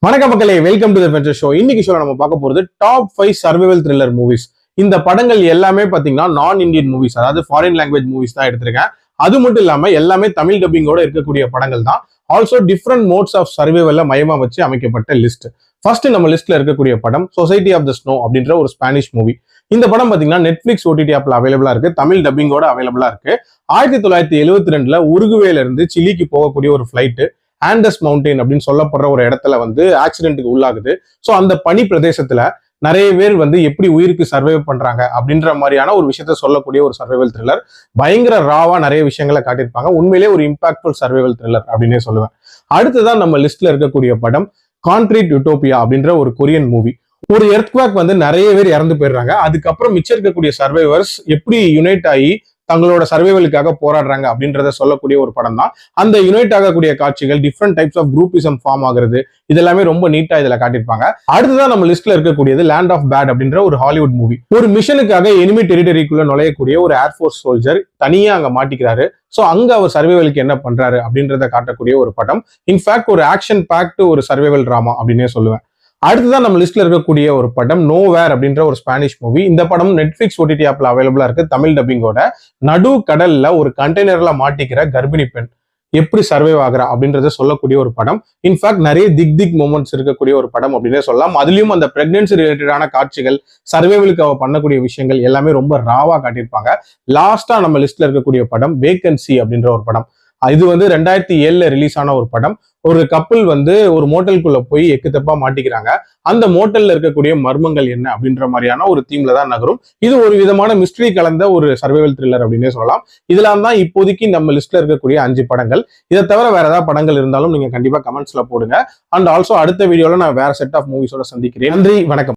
வணக்கம் மக்களே, welcome to the venture show. இன்னைக்கு ஷோல நம்ம பார்க்க போறது டாப் 5 சர்வைவல் த்ரில்லர் மூவிஸ். இந்த படங்கள் எல்லாமே பாத்தீங்கன்னா நான் இந்தியன் மூவிஸ், அதாவது ஃபாரின் லாங்குவேஜ் மூவிஸ் தான் எடுத்திருக்கேன். அது மட்டும் இல்லாம எல்லாமே தமிழ் டப்பிங்கோட இருக்கக்கூடிய படங்கள் தான். ஆல்சோ டிஃப்ரெண்ட் மோட்ஸ் ஆஃப் சர்வைவல்ல மையமா வச்சு அமைக்கப்பட்ட லிஸ்ட். ஃபர்ஸ்ட் நம்ம லிஸ்ட்ல இருக்கக்கூடிய படம் சொசைட்டி ஆஃப் த ஸ்னோ அப்படின்ற ஒரு ஸ்பானிஷ் மூவி. இந்த படம் பாத்தீங்கன்னா நெட்ஃபிளிக்ஸ் ஓடிடி ஆப்ல அவைலபிளா இருக்கு, தமிழ் டப்பிங்கோட அவைலபிளா இருக்கு. 1972 உருகுவேல இருந்து சிலிக்கு போகக்கூடிய ஒரு ஃபிளைட் ஆண்டஸ் மவுண்டைன் அப்படின்னு சொல்லப்படுற ஒரு இடத்துல ஆக்சிடென்ட்டுக்கு உள்ளாகுது. ஸோ அந்த பனி பிரதேசத்துல நிறைய பேர் எப்படி உயிருக்கு சர்வைவ் பண்றாங்க அப்படின்ற மாதிரியான ஒரு விஷயத்த சொல்லக்கூடிய ஒரு சர்வைவல் த்ரில்லர். பயங்கர ராவா நிறைய விஷயங்களை காட்டியிருப்பாங்க. உண்மையிலே ஒரு இம்பாக்ட்ஃபுல் சர்வைவல் த்ரில்லர் அப்படின்னே சொல்லுவேன். அடுத்ததான் நம்ம லிஸ்ட்ல இருக்கக்கூடிய படம் கான்கிரீட் யூட்டோபியா அப்படின்ற ஒரு கொரியன் மூவி. ஒரு எர்த்குவேக் நிறைய பேர் இறந்து போயிடுறாங்க. அதுக்கப்புறம் மிச்சம் இருக்கக்கூடிய சர்வைவர்ஸ் எப்படி யுனைட் ஆகி தங்களோட சர்வைவலுக்காக போராடுறாங்க அப்படின்றத சொல்லக்கூடிய ஒரு படம் தான். அந்த யுனைட் ஆகக்கூடிய காட்சிகள், different types of groupism form ஆகுறது, இதெல்லாமே ரொம்ப நீட்டா இதுல காட்டியிருப்பாங்க. அடுத்ததான் நம்ம லிஸ்ட்ல இருக்கக்கூடியது லேண்ட் ஆஃப் பேட் அப்படின்ற ஒரு ஹாலிவுட் மூவி. ஒரு மிஷனுக்காக எனிமி டெரிட்டரிக்குள்ள நுழையக்கூடிய ஒரு ஏர்ஃபோர்ஸ் சோல்ஜர் தனியா அங்க மாட்டிக்கிறாரு. சோ அங்க அவர் சர்வைவலுக்கு என்ன பண்றாரு அப்படின்றத காட்டக்கூடிய ஒரு படம். இன்ஃபேக்ட் ஒரு ஆக்ஷன் பேக்டு ஒரு சர்வைவல் டிராமா அப்படின்னே சொல்லுவேன். அடுத்ததான் நம்ம லிஸ்ட்ல இருக்கக்கூடிய ஒரு படம் நோவேர் அப்படின்ற ஒரு ஸ்பானிஷ் மூவி. இந்த படம் நெட்ஃபிளிக்ஸ் ஓடிடி ஆப்ல அவைலபிளா இருக்கு, தமிழ் டப்பிங்கோட. நடு கடல்ல ஒரு கண்டெய்னர்ல மாட்டிக்கிற கர்ப்பிணி பெண் எப்படி சர்வைவ் ஆகுறா அப்படின்றத சொல்லக்கூடிய ஒரு படம். இன்ஃபேக்ட் நிறைய திக் மொமெண்ட்ஸ் இருக்கக்கூடிய ஒரு படம் அப்படின்னே சொல்லலாம். அதுலயும் அந்த பிரெக்னன்சி ரிலேட்டடான காட்சிகள், சர்வைவலுக்கு அவ பண்ணக்கூடிய விஷயங்கள் எல்லாமே ரொம்ப ராவா காட்டியிருப்பாங்க. லாஸ்டா நம்ம லிஸ்ட்ல இருக்கக்கூடிய படம் வேகன்சி அப்படின்ற ஒரு படம். இது 2007 ரிலீஸ் ஆன ஒரு படம். ஒரு கப்பல் ஒரு மோட்டலுக்குள்ள போய் எக்கு தப்பா மாட்டிக்கிறாங்க. அந்த மோட்டல்ல இருக்கக்கூடிய மர்மங்கள் என்ன அப்படின்ற மாதிரியான ஒரு தீம்ல தான் நகரும். இது ஒரு விதமான மிஸ்ட்ரி கலந்த ஒரு சர்வைவல் த்ரில்லர் அப்படின்னே சொல்லலாம். இதெல்லாம் தான் இப்போதைக்கு நம்ம லிஸ்ட்ல இருக்கக்கூடிய 5 படங்கள். இதை தவிர வேற ஏதாவது படங்கள் இருந்தாலும் நீங்க கண்டிப்பா கமெண்ட்ஸ்ல போடுங்க. அண்ட் ஆல்சோ அடுத்த வீடியோல நான் வேற செட் ஆஃப் மூவிஸோட சந்திக்கிறேன். நன்றி, வணக்கம்.